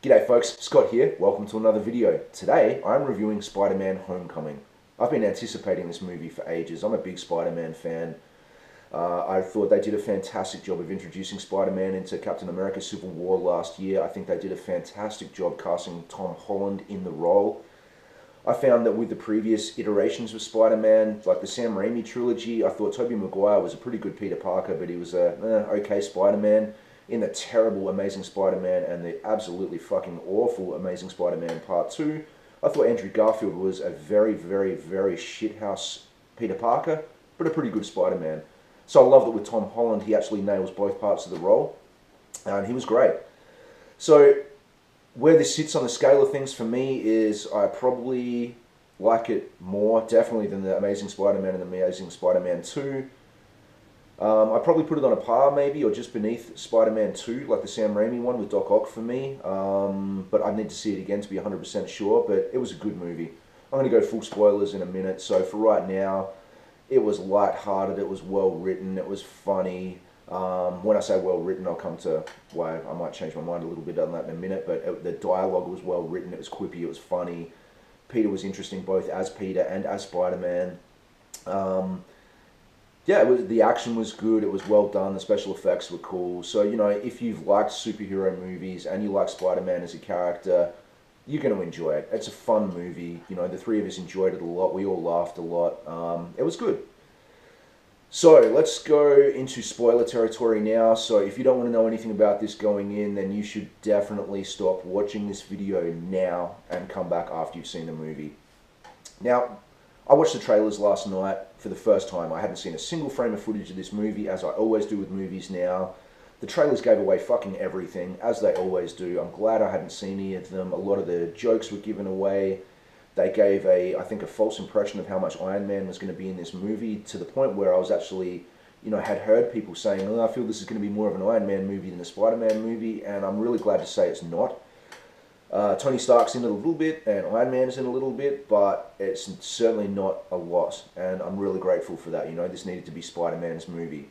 G'day folks, Scott here. Welcome to another video. Today I'm reviewing Spider-Man Homecoming. I've been anticipating this movie for ages. I'm a big Spider-Man fan. I thought they did a fantastic job of introducing Spider-Man into Captain America Civil War last year. I think they did a fantastic job casting Tom Holland in the role. I found that with the previous iterations of Spider-Man, like the Sam Raimi trilogy, I thought Tobey Maguire was a pretty good Peter Parker, but he was a okay Spider-Man. In the terrible Amazing Spider-Man and the absolutely fucking awful Amazing Spider-Man Part 2, I thought Andrew Garfield was a very, very, very shithouse Peter Parker, but a pretty good Spider-Man. So I love that with Tom Holland, he actually nails both parts of the role, and he was great. So where this sits on the scale of things for me is I probably like it more, definitely, than the Amazing Spider-Man and the Amazing Spider-Man 2. I'd probably put it on a par maybe, or just beneath Spider-Man 2, like the Sam Raimi one with Doc Ock for me. But I need to see it again to be 100% sure, but it was a good movie. I'm going to go full spoilers in a minute, so for right now, it was light-hearted, it was well-written, it was funny. When I say well-written, I'll come to why I might change my mind a little bit on that in a minute, but the dialogue was well-written, it was quippy, it was funny. Peter was interesting both as Peter and as Spider-Man. Yeah, the action was good, it was well done, the special effects were cool. So, you know, if you've liked superhero movies and you like Spider-Man as a character, you're going to enjoy it. It's a fun movie. You know, the three of us enjoyed it a lot. We all laughed a lot. It was good. So, let's go into spoiler territory now. So, if you don't want to know anything about this going in, then you should definitely stop watching this video now and come back after you've seen the movie. Now, I watched the trailers last night for the first time. I hadn't seen a single frame of footage of this movie, as I always do with movies now. The trailers gave away fucking everything, as they always do. I'm glad I hadn't seen any of them. A lot of the jokes were given away. They gave I think, a false impression of how much Iron Man was going to be in this movie, to the point where I was actually, you know, had heard people saying, oh, I feel this is going to be more of an Iron Man movie than a Spider-Man movie, and I'm really glad to say it's not. Tony Stark's in it a little bit, and Iron Man's in a little bit, but it's certainly not a lot, and I'm really grateful for that. You know, this needed to be Spider-Man's movie.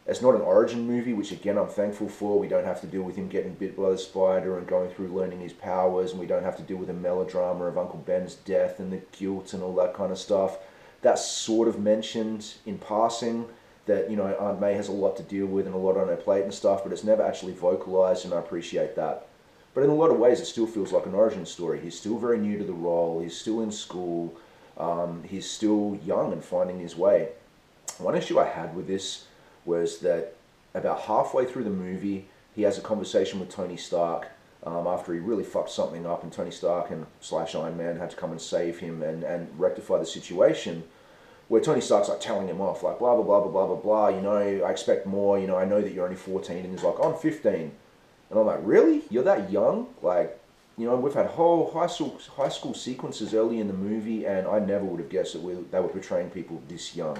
It's not an origin movie, which again I'm thankful for. We don't have to deal with him getting bit by the spider and going through learning his powers, and we don't have to deal with the melodrama of Uncle Ben's death and the guilt and all that kind of stuff. That's sort of mentioned in passing, that, you know, Aunt May has a lot to deal with and a lot on her plate and stuff, but it's never actually vocalized, and I appreciate that. But in a lot of ways, it still feels like an origin story. He's still very new to the role. He's still in school. He's still young and finding his way. One issue I had with this was that about halfway through the movie, he has a conversation with Tony Stark after he really fucked something up, and Tony Stark and / Iron Man had to come and save him and rectify the situation, where Tony Stark's like telling him off, like blah, blah, blah, blah, blah, blah, blah, you know, I expect more, you know, I know that you're only 14, and he's like, I'm 15. And I'm like, really? You're that young? Like, you know, we've had whole high school sequences early in the movie, and I never would have guessed that they were portraying people this young.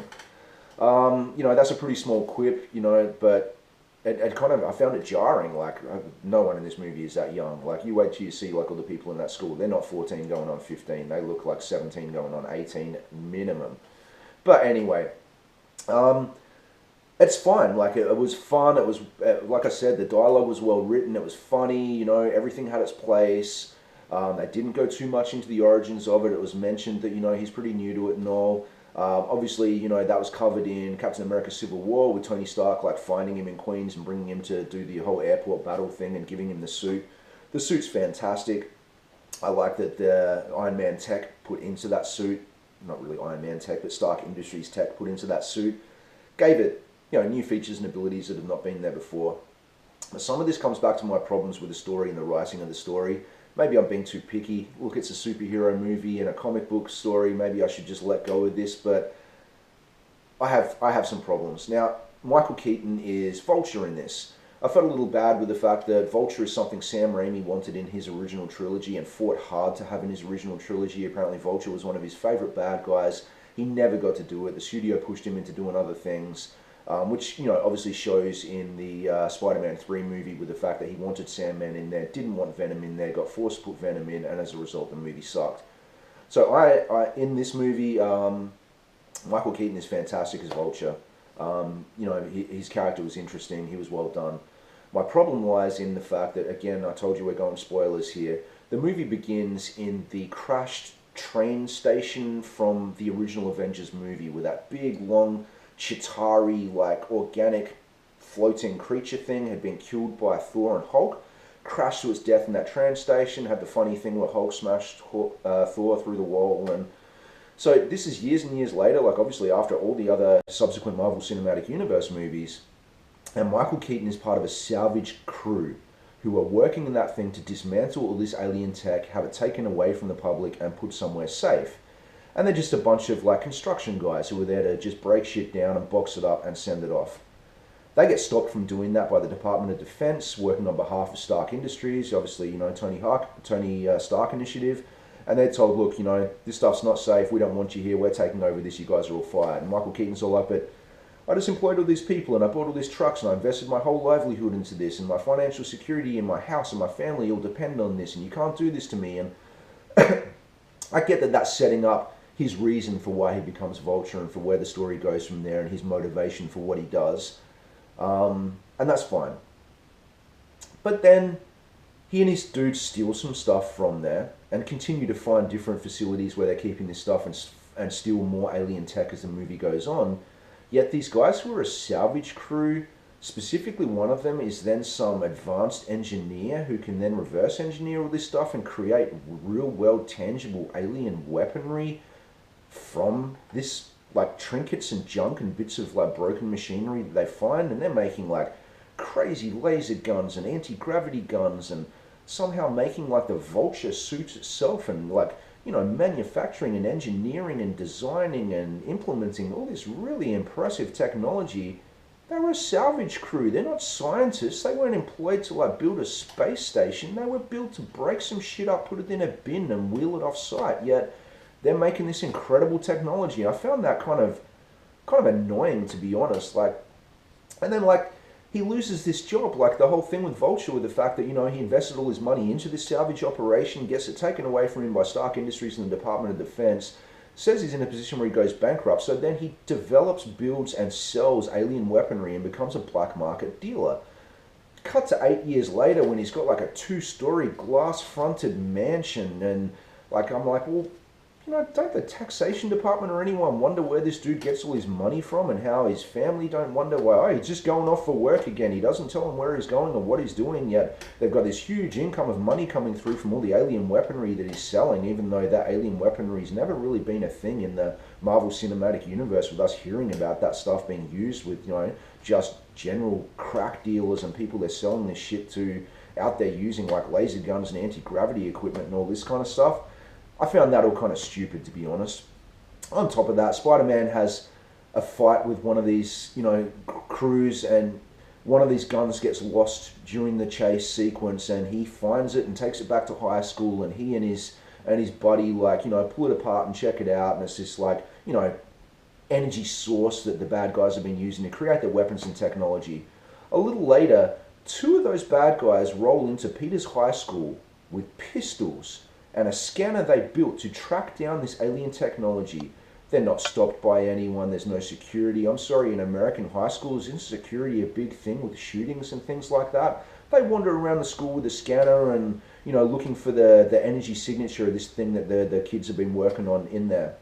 You know, that's a pretty small quip, you know, but it kind of, I found it jarring. Like, no one in this movie is that young. Like, you wait till you see, like, all the people in that school. They're not 14 going on 15. They look like 17 going on 18 minimum. But anyway, it's fine. Like, it was fun. It was, like I said, the dialogue was well written. It was funny. You know, everything had its place. They didn't go too much into the origins of it. It was mentioned that, you know, he's pretty new to it and all. Obviously, you know, that was covered in Captain America Civil War, with Tony Stark, like, finding him in Queens and bringing him to do the whole airport battle thing and giving him the suit. The suit's fantastic. I like that the Iron Man tech put into that suit, not really Iron Man tech, but Stark Industries tech put into that suit, gave it, you know, new features and abilities that have not been there before. But some of this comes back to my problems with the story and the writing of the story. Maybe I'm being too picky. Look, it's a superhero movie and a comic book story. Maybe I should just let go of this, but I have some problems. Now, Michael Keaton is Vulture in this. I felt a little bad with the fact that Vulture is something Sam Raimi wanted in his original trilogy and fought hard to have in his original trilogy. Apparently, Vulture was one of his favorite bad guys. He never got to do it. The studio pushed him into doing other things. Which, you know, obviously shows in the Spider-Man 3 movie, with the fact that he wanted Sandman in there, didn't want Venom in there, got forced to put Venom in, and as a result the movie sucked. So in this movie, Michael Keaton is fantastic as Vulture. You know, his character was interesting, he was well done. My problem lies in the fact that, again, I told you we're going spoilers here. The movie begins in the crashed train station from the original Avengers movie, with that big, long, Chitauri, like, organic floating creature thing had been killed by Thor and Hulk, crashed to its death in that train station, had the funny thing where Hulk smashed Thor through the wall, and so this is years and years later, like obviously after all the other subsequent Marvel Cinematic Universe movies, and Michael Keaton is part of a salvage crew who are working in that thing to dismantle all this alien tech, have it taken away from the public and put somewhere safe. And they're just a bunch of like construction guys who are there to just break shit down and box it up and send it off. They get stopped from doing that by the Department of Defense, working on behalf of Stark Industries, obviously, you know, Tony Stark Initiative. And they're told, look, you know, this stuff's not safe. We don't want you here. We're taking over this. You guys are all fired. And Michael Keaton's all like, but I just employed all these people and I bought all these trucks and I invested my whole livelihood into this and my financial security and my house and my family all depend on this and you can't do this to me. And I get that that's setting up his reason for why he becomes Vulture and for where the story goes from there and his motivation for what he does. And that's fine. But then he and his dudes steal some stuff from there and continue to find different facilities where they're keeping this stuff and steal more alien tech as the movie goes on. Yet these guys who are a salvage crew, specifically one of them is then some advanced engineer who can then reverse engineer all this stuff and create real world tangible alien weaponry from this like trinkets and junk and bits of like broken machinery that they find, and they're making like crazy laser guns and anti-gravity guns and somehow making like the Vulture suit itself and like, you know, manufacturing and engineering and designing and implementing all this really impressive technology. They were a salvage crew. They're not scientists. They weren't employed to like build a space station. They were built to break some shit up, put it in a bin and wheel it off site. Yet they're making this incredible technology. I found that kind of annoying, to be honest. Like, and then like he loses this job, like the whole thing with Vulture, with the fact that, you know, he invested all his money into this salvage operation, gets it taken away from him by Stark Industries and the Department of Defense, says he's in a position where he goes bankrupt, so then he develops, builds, and sells alien weaponry and becomes a black market dealer. Cut to 8 years later when he's got like a 2-story glass-fronted mansion, and like I'm like, well, you know, don't the taxation department or anyone wonder where this dude gets all his money from and how his family don't wonder why, oh, he's just going off for work again. He doesn't tell them where he's going or what he's doing, yet they've got this huge income of money coming through from all the alien weaponry that he's selling, even though that alien weaponry's never really been a thing in the Marvel Cinematic Universe, with us hearing about that stuff being used with, you know, just general crack dealers and people they're selling this shit to out there using like laser guns and anti-gravity equipment and all this kind of stuff. I found that all kind of stupid, to be honest. On top of that, Spider-Man has a fight with one of these, you know, crews, and one of these guns gets lost during the chase sequence, and he finds it and takes it back to high school, and he and his buddy, like, you know, pull it apart and check it out, and it's this, like, you know, energy source that the bad guys have been using to create their weapons and technology. A little later, 2 of those bad guys roll into Peter's high school with pistols and a scanner they built to track down this alien technology. They're not stopped by anyone. There's no security. I'm sorry, in American high schools, isn't security a big thing with shootings and things like that? They wander around the school with a scanner and, you know, looking for the energy signature of this thing that the kids have been working on in there.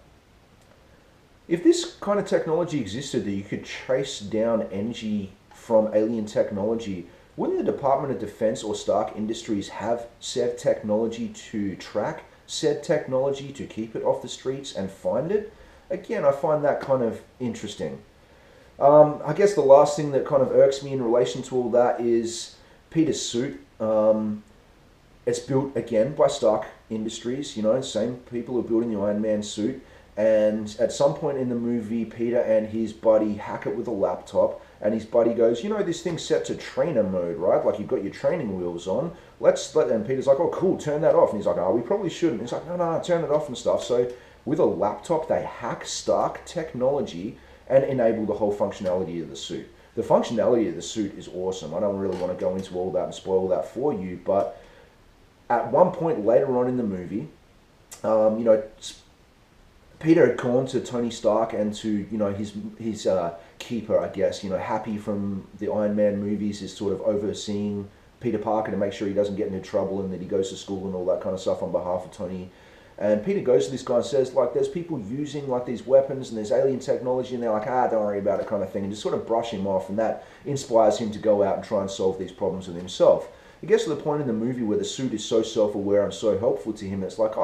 If this kind of technology existed that you could trace down energy from alien technology, wouldn't the Department of Defense or Stark Industries have said technology to track said technology, to keep it off the streets and find it? Again, I find that kind of interesting. I guess the last thing that kind of irks me in relation to all that is Peter's suit. It's built, again, by Stark Industries, you know, same people who are building the Iron Man suit. And at some point in the movie, Peter and his buddy hack it with a laptop, and his buddy goes, you know, this thing's set to trainer mode, right? Like, you've got your training wheels on. And Peter's like, oh, cool, turn that off. And he's like, oh, we probably shouldn't. He's like, no, turn it off and stuff. So with a laptop, they hack Stark technology and enable the whole functionality of the suit. The functionality of the suit is awesome. I don't really want to go into all that and spoil all that for you, but at one point later on in the movie, you know, Peter had gone to Tony Stark and to, his keeper, I guess, Happy from the Iron Man movies is sort of overseeing Peter Parker to make sure he doesn't get into trouble and that he goes to school and all that kind of stuff on behalf of Tony. And Peter goes to this guy and says, like, there's people using, like, these weapons and there's alien technology, and they're like, don't worry about it kind of thing, and just sort of brush him off, and that inspires him to go out and try and solve these problems with himself. It gets to the point in the movie where the suit is so self-aware and so helpful to him, it's like,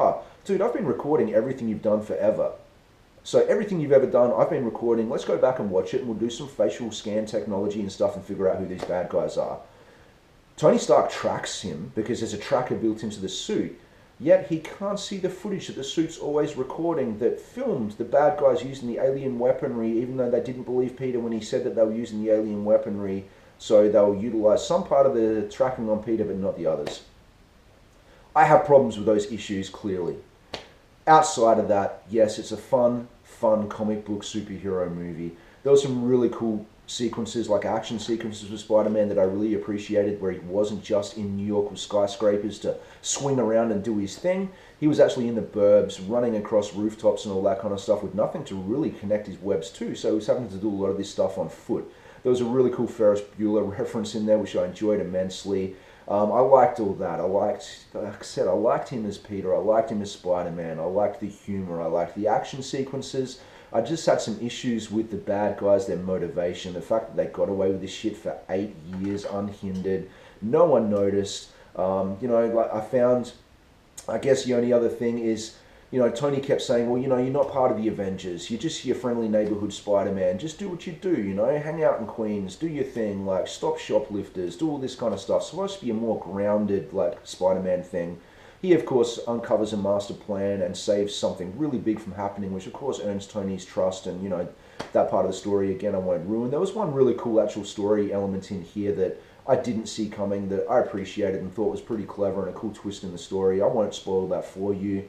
dude, I've been recording everything you've done forever. So everything you've ever done, I've been recording. Let's go back and watch it, and we'll do some facial scan technology and stuff and figure out who these bad guys are. Tony Stark tracks him because there's a tracker built into the suit, yet he can't see the footage that the suit's always recording that filmed the bad guys using the alien weaponry, even though they didn't believe Peter when he said that they were using the alien weaponry, so they'll utilize some part of the tracking on Peter but not the others. I have problems with those issues, clearly. Outside of that, yes, it's a fun comic book superhero movie. There were some really cool sequences, like action sequences with Spider-Man that I really appreciated, where he wasn't just in New York with skyscrapers to swing around and do his thing. He was actually in the burbs, running across rooftops and all that kind of stuff with nothing to really connect his webs to, so he was having to do a lot of this stuff on foot. There was a really cool Ferris Bueller reference in there, which I enjoyed immensely. I liked all that. Like I said, I liked him as Peter. I liked him as Spider-Man. I liked the humor. I liked the action sequences. I just had some issues with the bad guys, their motivation, the fact that they got away with this shit for 8 years unhindered. No one noticed. Like I found, I guess the only other thing is, Tony kept saying, well, you're not part of the Avengers. You're just your friendly neighborhood Spider-Man. Just do what you do, hang out in Queens, do your thing, like stop shoplifters, do all this kind of stuff. It's supposed to be a more grounded, like, Spider-Man thing. He, of course, uncovers a master plan and saves something really big from happening, which, of course, earns Tony's trust. And, that part of the story, again, I won't ruin. There was one really cool actual story element in here that I didn't see coming that I appreciated and thought was pretty clever and a cool twist in the story. I won't spoil that for you.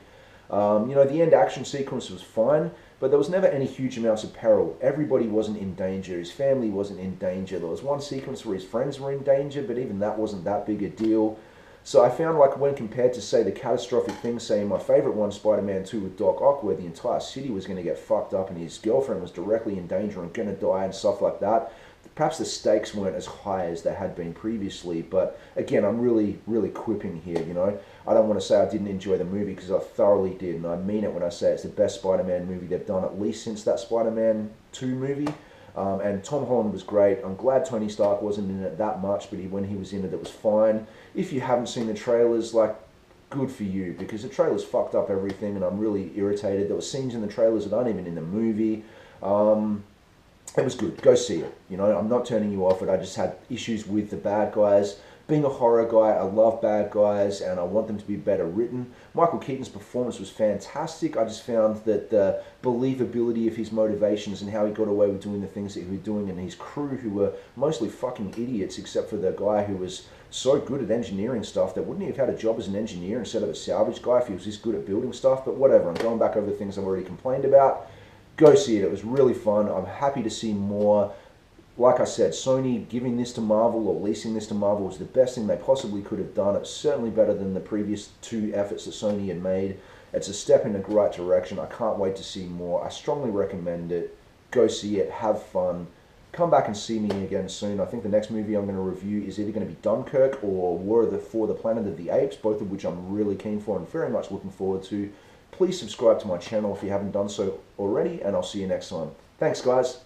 The end action sequence was fine, but there was never any huge amounts of peril. Everybody wasn't in danger. His family wasn't in danger. There was one sequence where his friends were in danger, but even that wasn't that big a deal. So I found, like, when compared to, say, the catastrophic thing, say, in my favorite one, Spider-Man 2 with Doc Ock, where the entire city was going to get fucked up and his girlfriend was directly in danger and going to die and stuff like that, perhaps the stakes weren't as high as they had been previously. But again, I'm really quipping here, I don't want to say I didn't enjoy the movie, because I thoroughly did, and I mean it when I say it's the best Spider-Man movie they've done, at least since that Spider-Man 2 movie. And Tom Holland was great. I'm glad Tony Stark wasn't in it that much, but when he was in it was fine. If you haven't seen the trailers, like, good for you, because the trailers fucked up everything, and I'm really irritated. There were scenes in the trailers that aren't even in the movie. It was good. Go see it. I'm not turning you off it. I just had issues with the bad guys. Being a horror guy, I love bad guys, and I want them to be better written. Michael Keaton's performance was fantastic. I just found that the believability of his motivations and how he got away with doing the things that he was doing, and his crew, who were mostly fucking idiots, except for the guy who was so good at engineering stuff that wouldn't he have had a job as an engineer instead of a salvage guy if he was this good at building stuff? But whatever, I'm going back over the things I've already complained about. Go see it. It was really fun. I'm happy to see more. Like I said, Sony giving this to Marvel or leasing this to Marvel was the best thing they possibly could have done. It's certainly better than the previous 2 efforts that Sony had made. It's a step in the right direction. I can't wait to see more. I strongly recommend it. Go see it. Have fun. Come back and see me again soon. I think the next movie I'm going to review is either going to be Dunkirk or for the Planet of the Apes, both of which I'm really keen for and very much looking forward to. Please subscribe to my channel if you haven't done so already, and I'll see you next time. Thanks, guys.